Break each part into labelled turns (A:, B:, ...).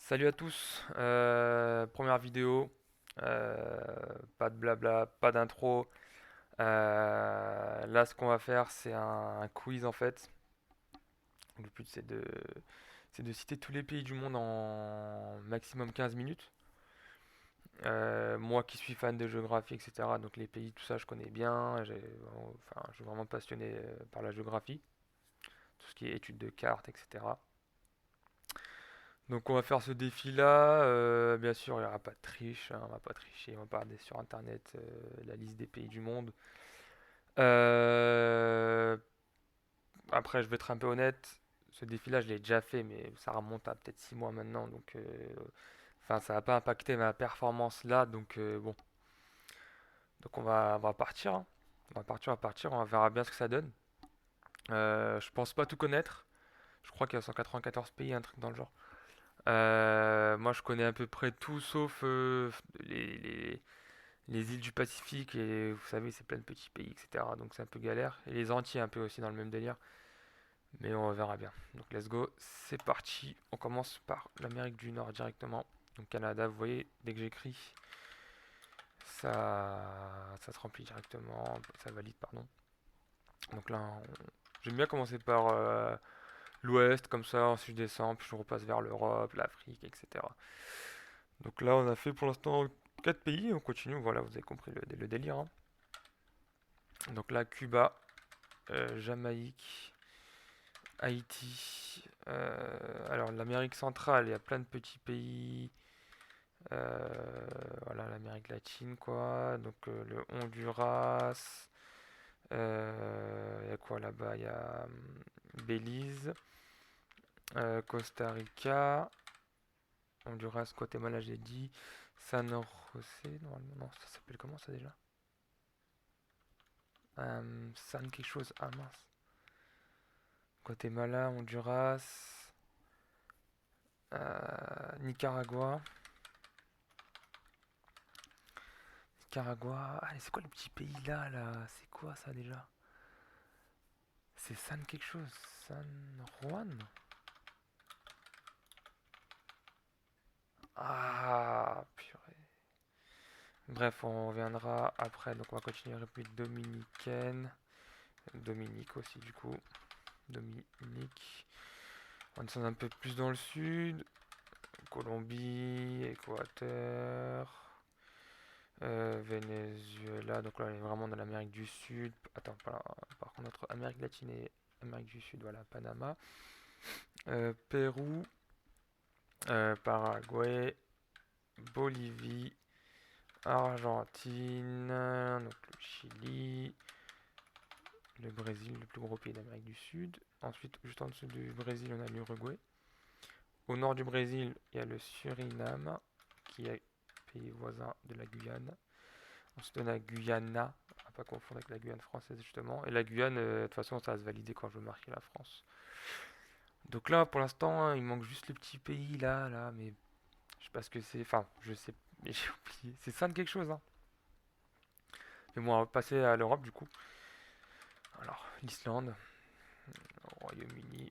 A: Salut à tous, première vidéo, pas de blabla, pas d'intro. Là, ce qu'on va faire, c'est un quiz en fait. Le but, c'est de citer tous les pays du monde en maximum 15 minutes. Moi qui suis fan de géographie, etc., donc les pays, tout ça, je connais bien. Enfin, je suis vraiment passionné par la géographie, tout ce qui est études de cartes, etc. Donc on va faire ce défi-là. Bien sûr, il n'y aura pas de triche, hein, on va pas tricher, on va pas regarder sur internet la liste des pays du monde. Euh, Après, je vais être un peu honnête, ce défi-là, je l'ai déjà fait, mais ça remonte à peut-être 6 mois maintenant, donc enfin, ça va pas impacter ma performance là, donc bon. Donc on va partir, hein. On verra bien ce que ça donne. Je pense pas tout connaître. Je crois qu'il y a 194 pays, un truc dans le genre. Moi, je connais à peu près tout sauf les, les- les îles du Pacifique et vous savez, c'est plein de petits pays, etc. Donc c'est un peu galère. Et les Antilles, un peu aussi dans le même délire. Mais on verra bien. Donc let's go, c'est parti. On commence par l'Amérique du Nord directement. Donc Canada, vous voyez, dès que j'écris, ça se remplit directement. Ça valide, pardon. Donc là, j'aime bien commencer par l'Ouest, comme ça, ensuite je descends, puis je repasse vers l'Europe, l'Afrique, etc. Donc là, on a fait pour l'instant 4 pays, on continue, voilà, vous avez compris le délire, hein. Donc là, Cuba, Jamaïque, Haïti. Alors l'Amérique centrale, il y a plein de petits pays. Voilà, l'Amérique latine, quoi. Donc le Honduras. Il y a quoi là-bas? Il y a Belize, Costa Rica, Honduras, Guatemala, j'ai dit. San José, normalement, non, ça s'appelle comment ça déjà? San quelque chose. Ah mince. Guatemala, Honduras, Nicaragua. Nicaragua. Ah, c'est quoi le petit pays là? C'est quoi ça déjà? C'est San quelque chose. San Juan? Ah, purée. Bref, on reviendra après. Donc on va continuer République dominicaine. Dominique aussi du coup. Dominique. On descend un peu plus dans le sud. Colombie, Équateur. Venezuela, donc là on est vraiment dans l'Amérique du Sud. Attends, par contre notre Amérique latine et Amérique du Sud, voilà, Panama. Pérou, Paraguay, Bolivie, Argentine, donc le Chili, le Brésil, le plus gros pays d'Amérique du Sud. Ensuite, juste en dessous du Brésil, on a l'Uruguay. Au nord du Brésil, il y a le Suriname, qui est pays voisin de la Guyane. Ensuite, on a Guyana, à pas confondre avec la Guyane française justement. Et la Guyane, de toute façon, ça va se valider quand je veux marquer la France. Donc là, pour l'instant, hein, il manque juste le petit pays là, mais je sais pas ce que c'est. Enfin, je sais, mais j'ai oublié. C'est ça de quelque chose, hein. Mais bon, on va passer à l'Europe du coup. Alors, l'Islande, Royaume-Uni,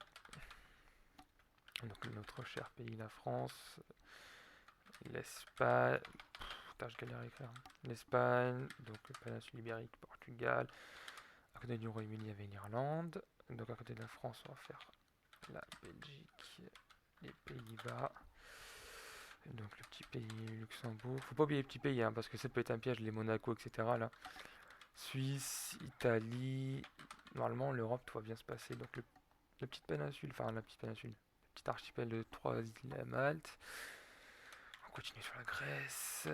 A: donc notre cher pays, la France, l'Espagne. Putain, je galère à écrire, hein. L'Espagne, donc péninsule ibérique, Portugal. À côté du Royaume-Uni, il y avait l'Irlande. Donc à côté de la France, on va faire la Belgique, les Pays-Bas, donc le petit pays Luxembourg. Faut pas oublier les petits pays, hein, parce que ça peut être un piège, les Monaco, etc. Là. Suisse, Italie. Normalement, l'Europe, tout va bien se passer. Donc la petite péninsule, enfin la petite péninsule, le petit archipel de 3 îles à Malte. On continue sur la Grèce.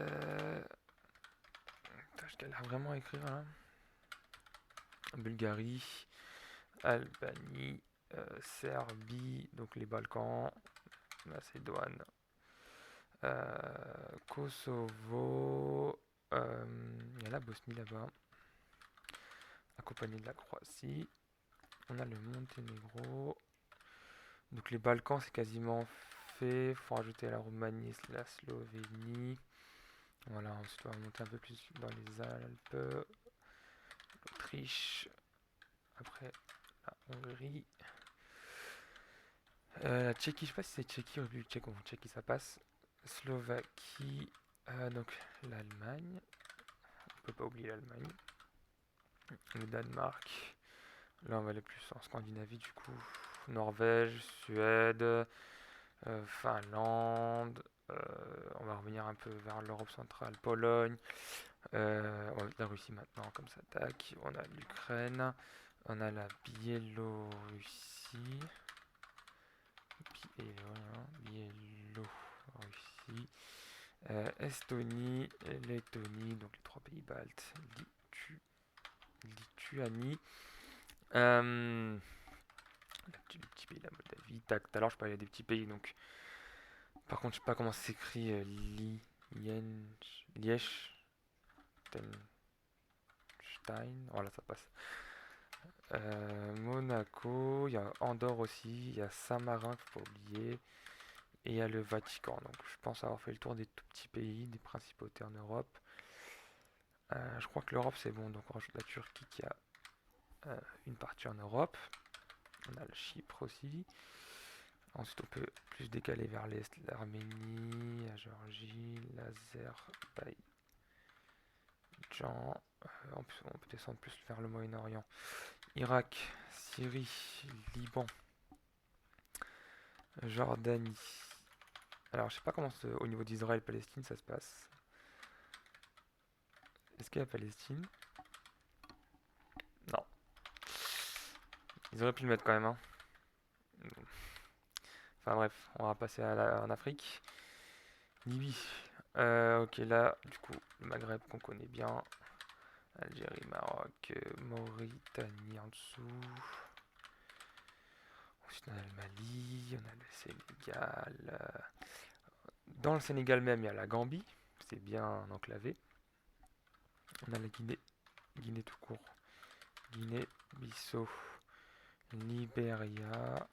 A: Putain, je galère vraiment à écrire là. Bulgarie, Albanie, Serbie, donc les Balkans, Macédoine, Kosovo, il y a la Bosnie là-bas, accompagné de la Croatie. On a le Monténégro. Donc les Balkans, c'est quasiment fait. Faut rajouter la Roumanie, la Slovénie. Voilà, ensuite on va monter un peu plus dans les Alpes, l'Autriche, après la Hongrie, La Tchéquie, je sais pas si c'est Tchéquie ou République tchèque. Bon, Tchéquie, ça passe. Slovaquie, donc l'Allemagne. On peut pas oublier l'Allemagne. Le Danemark. Là, on va aller plus en Scandinavie, du coup. Norvège, Suède, Finlande. On va revenir un peu vers l'Europe centrale. Pologne. On va mettre la Russie maintenant, comme ça, tac. On a l'Ukraine. On a la Biélorussie. Biélorussie. Estonie, Lettonie, donc les trois pays baltes. Lituanie. Euh, le petit pays de la Moldavie. Tac, tout à l'heure je parlais des petits pays, donc. Par contre, je sais pas comment ça s'écrit. Liechtenstein. Voilà, ça passe. Monaco, il y a Andorre aussi, il y a Saint-Marin qu'il faut pas oublier, et il y a le Vatican. Donc je pense avoir fait le tour des tout petits pays, des principautés en Europe. Je crois que l'Europe c'est bon, donc on rajoute la Turquie qui a une partie en Europe. On a le Chypre aussi. Ensuite on peut plus décaler vers l'Est, l'Arménie, la Géorgie, l'Azerbaïdjan. On peut descendre plus vers le Moyen-Orient. Irak, Syrie, Liban, Jordanie. Alors, je sais pas comment au niveau d'Israël-Palestine ça se passe. Est-ce qu'il y a Palestine? Non. Ils auraient pu le mettre quand même, hein. Enfin bref, on va passer en Afrique. Libye. Ok, là, du coup, le Maghreb qu'on connaît bien. Algérie, Maroc, Mauritanie en dessous. Ensuite, on a le Mali, on a le Sénégal. Dans le Sénégal même, il y a la Gambie. C'est bien enclavé. On a la Guinée, Guinée tout court. Guinée-Bissau, Libéria.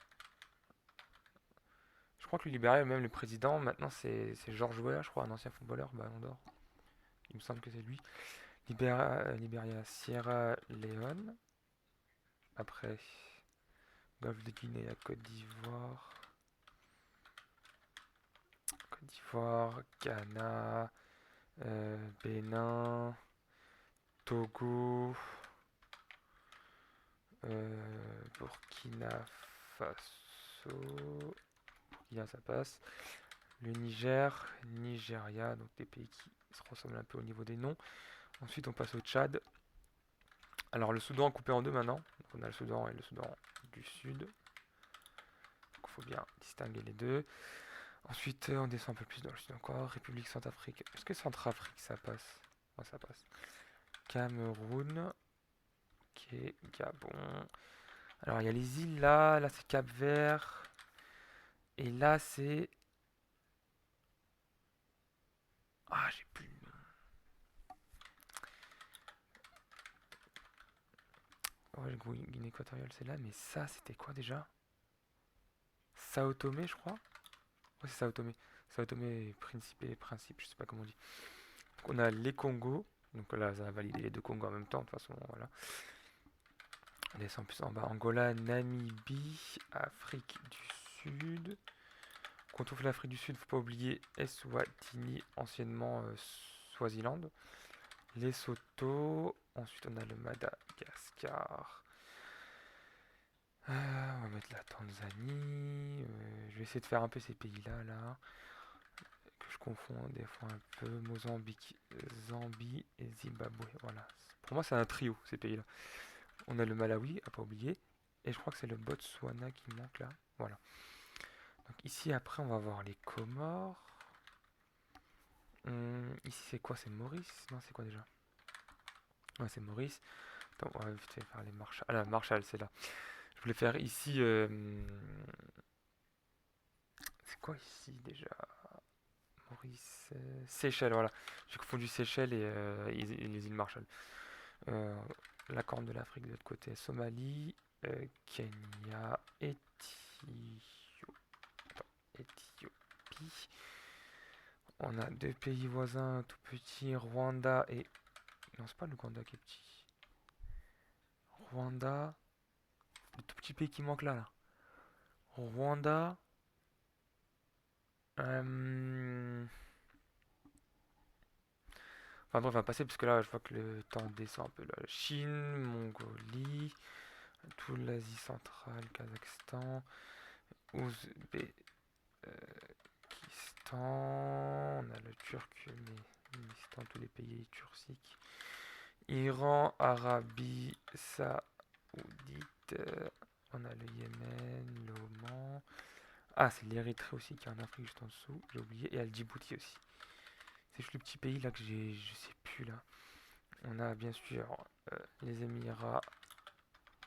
A: Je crois que le Libéria, même le président, maintenant c'est George Weah, je crois, un ancien footballeur, Ballon d'Or. Il me semble que c'est lui. Libéria, Sierra Leone. Après, Golfe de Guinée à Côte d'Ivoire. Côte d'Ivoire, Ghana, Bénin, Togo, Burkina Faso. Burkina, ça passe. Le Niger, Nigeria, donc des pays qui se ressemblent un peu au niveau des noms. Ensuite, on passe au Tchad. Alors, le Soudan est coupé en deux maintenant. Donc, on a le Soudan et le Soudan du Sud. Donc, il faut bien distinguer les deux. Ensuite, on descend un peu plus dans le sud encore. République Centrafrique. Est-ce que Centrafrique, ça passe? Ouais, ça passe. Cameroun. Ok, Gabon. Alors, il y a les îles là. Là, c'est Cap-Vert. Et là, c'est. Ah, j'ai plus le nom. Ouais, le Guinée équatoriale, c'est là. Mais ça, c'était quoi déjà? Sao Tomé, je crois. Ouais, c'est Sao Tomé. Sao Tomé, Principe, je sais pas comment on dit. Donc, on a les Congos. Donc là, ça va valider les deux Congos en même temps, de toute façon, voilà. On descend plus en bas. Angola, Namibie, Afrique du Sud. Quand on trouve l'Afrique du Sud, faut pas oublier Eswatini, anciennement Swaziland. Lesotho. Ensuite, on a le Madagascar. On va mettre la Tanzanie. Je vais essayer de faire un peu ces pays-là, là, que je confonds des fois un peu. Mozambique, Zambie et Zimbabwe. Voilà. Pour moi, c'est un trio, ces pays-là. On a le Malawi, à pas oublier. Et je crois que c'est le Botswana qui manque là. Voilà. Donc ici, après, on va voir les Comores. Ici, c'est quoi? C'est Maurice? Non, c'est quoi déjà? Ouais, c'est Maurice. Attends, on va vite fait faire les Marshall. Ah, la Marshall, c'est là. Je voulais faire ici. C'est quoi ici déjà? Maurice. Seychelles, voilà. J'ai confondu Seychelles et les îles Marshall. Euh, la Corne de l'Afrique de l'autre côté. Somalie, Kenya, Éthiopie. On a deux pays voisins tout petits, Rwanda et. Non, c'est pas l'Ouganda qui est petit. Rwanda. Le tout petit pays qui manque là, là. Rwanda. euh, Enfin bon, on va passer parce que là, je vois que le temps descend un peu là. Chine, Mongolie, toute l'Asie centrale, Kazakhstan, Ouzbékistan, on a le Turkménistan, tous les pays turciques, Iran, Arabie Saoudite, on a le Yémen, l'Oman. Ah, c'est l'Érythrée aussi qui est en Afrique juste en dessous, j'ai oublié, et il y a le Djibouti aussi. C'est juste le petit pays là que je sais plus là. On a bien sûr les Émirats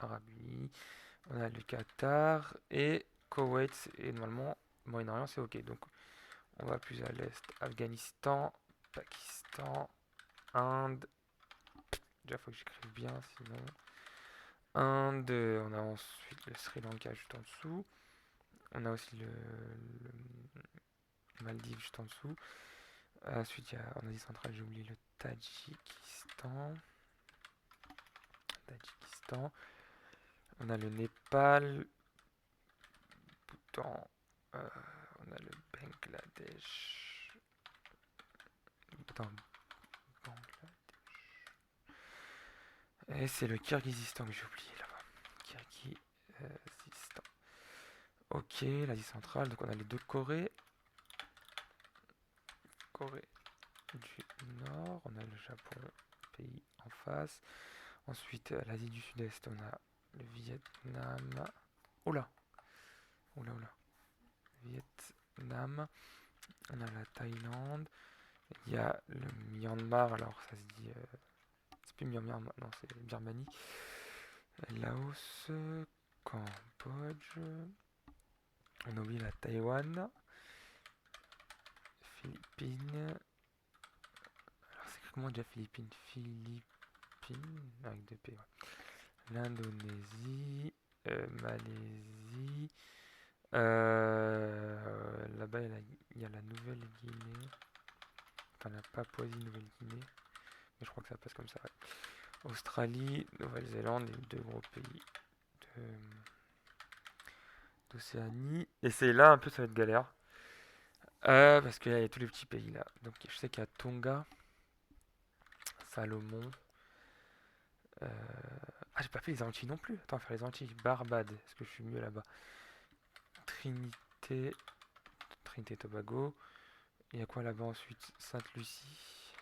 A: Arabes Unis, on a le Qatar et Koweït et normalement Moyen-Orient c'est ok. Donc on va plus à l'est, Afghanistan, Pakistan, Inde. Déjà faut que j'écrive bien sinon. Inde, on a ensuite le Sri Lanka juste en dessous. On a aussi le Maldives juste en dessous. Ensuite, il y a en Asie centrale, j'ai oublié le Tadjikistan. Tadjikistan. On a le Népal, Bhoutan, on a le Bangladesh. Attends, et c'est le Kirghizistan que j'ai oublié là-bas. Kirghizistan. Ok, l'Asie centrale, donc on a les deux Corées. Corée du Nord, on a le Japon, pays en face. Ensuite, l'Asie du Sud-Est, on a le Vietnam. Oula, oula, oula. Vietnam. On a la Thaïlande. Il y a le Myanmar, alors ça se dit. C'est plus Myanmar, non, c'est Birmanie. Laos, Cambodge. On a oublié la Taïwan. Philippines. Alors c'est comment déjà Philippines? Philippines, avec deux P, ouais. L'Indonésie. Malaisie. Là-bas, il y a la Nouvelle-Guinée. Enfin, la Papouasie-Nouvelle-Guinée. Mais je crois que ça passe comme ça, ouais. Australie, Nouvelle-Zélande, les deux gros pays de- d'Océanie. Et c'est là un peu, ça va être galère. Parce qu'il y a tous les petits pays là. Donc je sais qu'il y a Tonga, Salomon. euh, Ah, j'ai pas fait les Antilles non plus. Attends, on va faire les Antilles. Barbade, est-ce que je suis mieux là-bas? Trinité, Trinité Tobago. Il y a quoi là-bas ensuite? Sainte-Lucie.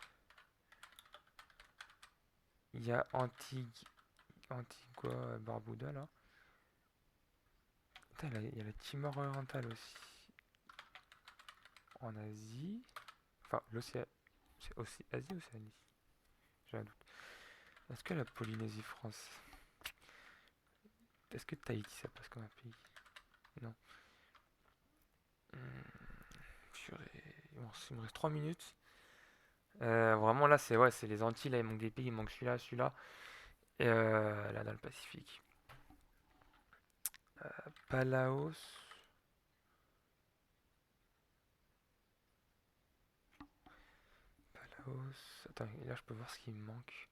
A: Il y a Antigua, Barbuda là. Putain, il y a la Timor orientale aussi. En Asie. Enfin, l'Océanie. C'est aussi Asie ou Océanie? J'ai un doute. Est-ce que la Polynésie France. Est-ce que Tahiti ça passe comme un pays? Non. Bon, il me reste 3 minutes. Vraiment là, c'est ouais, c'est les Antilles. Là, il manque des pays. Il manque celui-là, celui-là. Et là, dans le Pacifique. Palaos. Palaos. Attends, là, je peux voir ce qui me manque.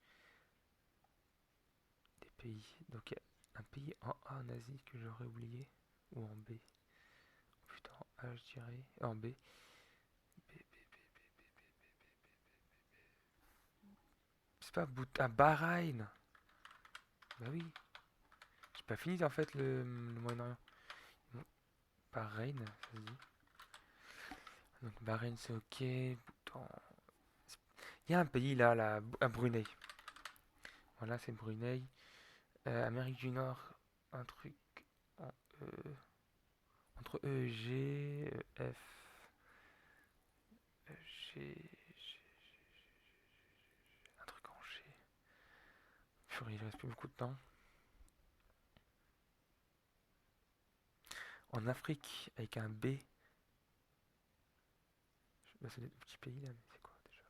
A: Des pays. Donc, il y a un pays en A en Asie que j'aurais oublié. Ou en B. Putain, en A, je dirais. En B. C'est pas Bahreïn. Bah oui. J'ai pas fini en fait le Moyen-Orient. Bon, Bahreïn, ça se dit. Donc Bahreïn c'est ok. Bhoutan. Il y a un pays là, à Brunei. Voilà, c'est Brunei. Amérique du Nord, un truc en E. Entre E et G, F, G, un truc en G. Purée, il reste plus beaucoup de temps. En Afrique, avec un B. Bah, c'est des petits pays là, mais c'est quoi déjà?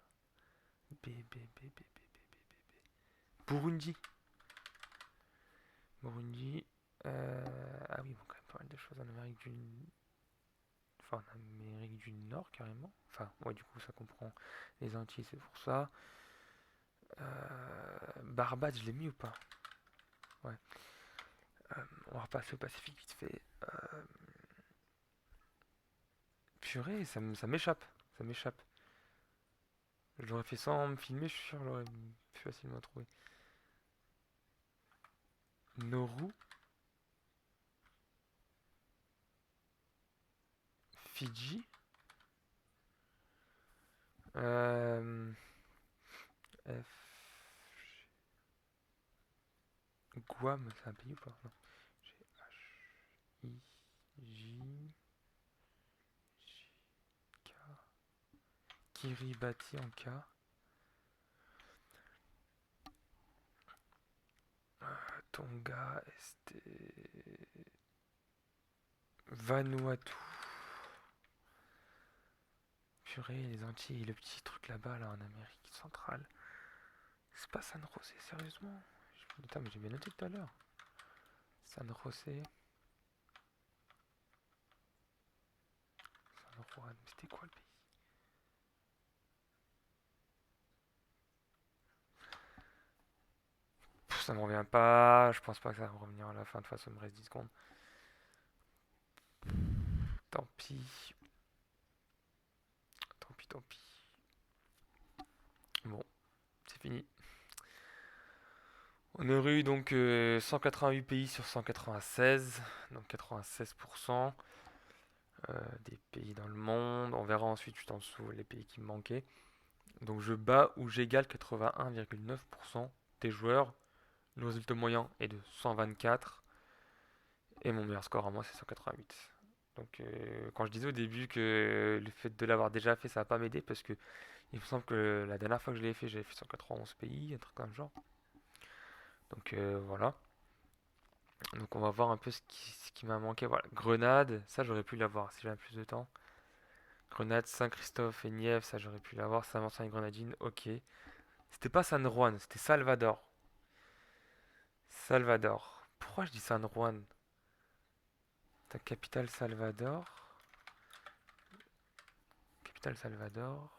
A: Burundi. Burundi. Ah oui, bon, quand même pas mal de choses en Amérique du Enfin, en Amérique du Nord, carrément. Enfin, ouais, du coup, ça comprend les Antilles, c'est pour ça. Barbade, je l'ai mis ou pas? Ouais. On va repasser au Pacifique vite fait. Purée, ça m'échappe. Ça m'échappe. Je l'aurais fait sans me filmer, je suis sûr que j'aurais pu facilement trouver. Nauru, Fidji, euh, F... Guam, c'est un pays ou pas? Non. G, H, I, J, J, K. Kiribati en K. Tonga, ST. Vanuatu. Purée, les Antilles, le petit truc là-bas, là, en Amérique centrale. C'est pas San José, sérieusement? Putain, mais j'ai bien noté tout à l'heure. San José. San Juan. Mais c'était quoi le pays? Pff, ça me revient pas. Je pense pas que ça va me revenir à la fin. De toute façon, il me reste 10 secondes. Tant pis. Tant pis, tant pis. Bon, c'est fini. On aurait eu donc 188 pays sur 196, donc 96% des pays dans le monde. On verra ensuite juste en dessous les pays qui me manquaient. Donc je bats ou j'égale 81,9% des joueurs. Le résultat moyen est de 124 et mon meilleur score à moi c'est 188. Donc quand je disais au début que le fait de l'avoir déjà fait ça va pas m'aider parce que il me semble que la dernière fois que je l'ai fait j'avais fait 191 pays, un truc comme genre. Donc voilà. Donc on va voir un peu ce qui m'a manqué. Voilà. Grenade, ça j'aurais pu l'avoir si j'avais plus de temps. Grenade, Saint-Christophe et Nièvre, ça j'aurais pu l'avoir. Saint-Vincent et Grenadines, ok. C'était pas San Juan, c'était Salvador. Salvador. Pourquoi je dis San Juan? Ta capitale Salvador. Capitale Salvador.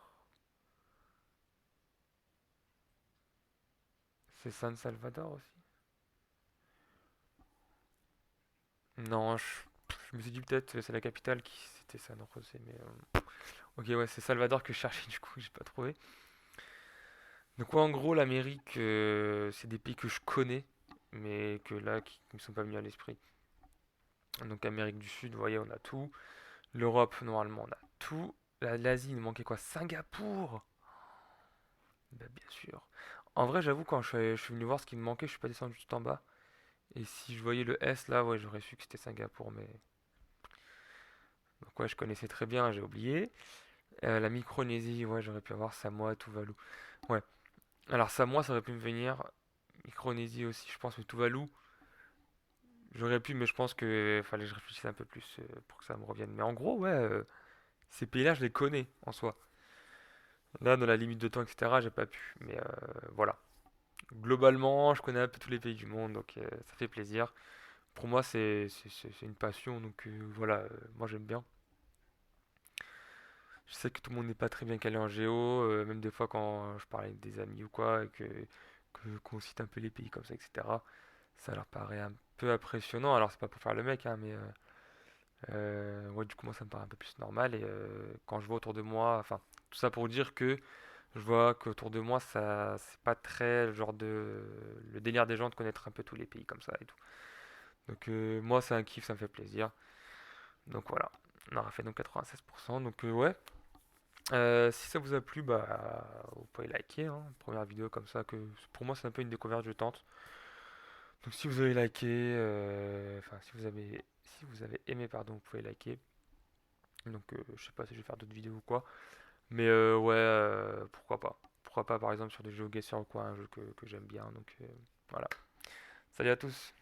A: C'est San Salvador aussi? Non, je me suis dit peut-être c'est la capitale qui c'était San José, mais ok ouais c'est Salvador que je cherchais du coup j'ai pas trouvé. Donc ouais, en gros l'Amérique c'est des pays que je connais mais que là qui me sont pas venus à l'esprit. Donc Amérique du Sud, vous voyez on a tout. L'Europe normalement on a tout. L'Asie il nous manquait quoi? Singapour. Bah, bien sûr. En vrai j'avoue quand je suis venu voir ce qui me manquait je suis pas descendu tout en bas. Et si je voyais le S là ouais j'aurais su que c'était Singapour mais donc ouais je connaissais très bien j'ai oublié. La Micronésie, ouais, j'aurais pu avoir Samoa, Tuvalu. Ouais. Alors Samoa, ça aurait pu me venir. Micronésie aussi, je pense, mais Tuvalu, j'aurais pu, mais je pense que fallait que je réfléchisse un peu plus pour que ça me revienne. Mais en gros, ouais, ces pays-là, je les connais en soi. Là, dans la limite de temps, etc., j'ai pas pu. Mais voilà. Globalement, je connais un peu tous les pays du monde, donc ça fait plaisir. Pour moi, c'est une passion, donc voilà, moi j'aime bien. Je sais que tout le monde n'est pas très bien calé en géo, même des fois quand je parle avec des amis ou quoi, et qu'on cite un peu les pays comme ça, etc. Ça leur paraît un peu impressionnant. Alors c'est pas pour faire le mec, hein, mais ouais, du coup moi ça me paraît un peu plus normal. Et quand je vois autour de moi, enfin tout ça pour dire que je vois qu'autour de moi ça c'est pas très le délire des gens de connaître un peu tous les pays comme ça et tout. Donc moi c'est un kiff, ça me fait plaisir. Donc voilà, on aura fait donc 96%. Donc ouais, si ça vous a plu, bah, vous pouvez liker, hein, première vidéo comme ça, que pour moi c'est un peu une découverte, je tente. Donc si vous avez liké, enfin si vous avez aimé, pardon, vous pouvez liker. Donc je sais pas si je vais faire d'autres vidéos ou quoi. Mais ouais, pourquoi pas. Pourquoi pas par exemple sur des jeux GeoGuessr ou quoi, un jeu que j'aime bien. Donc voilà. Salut à tous.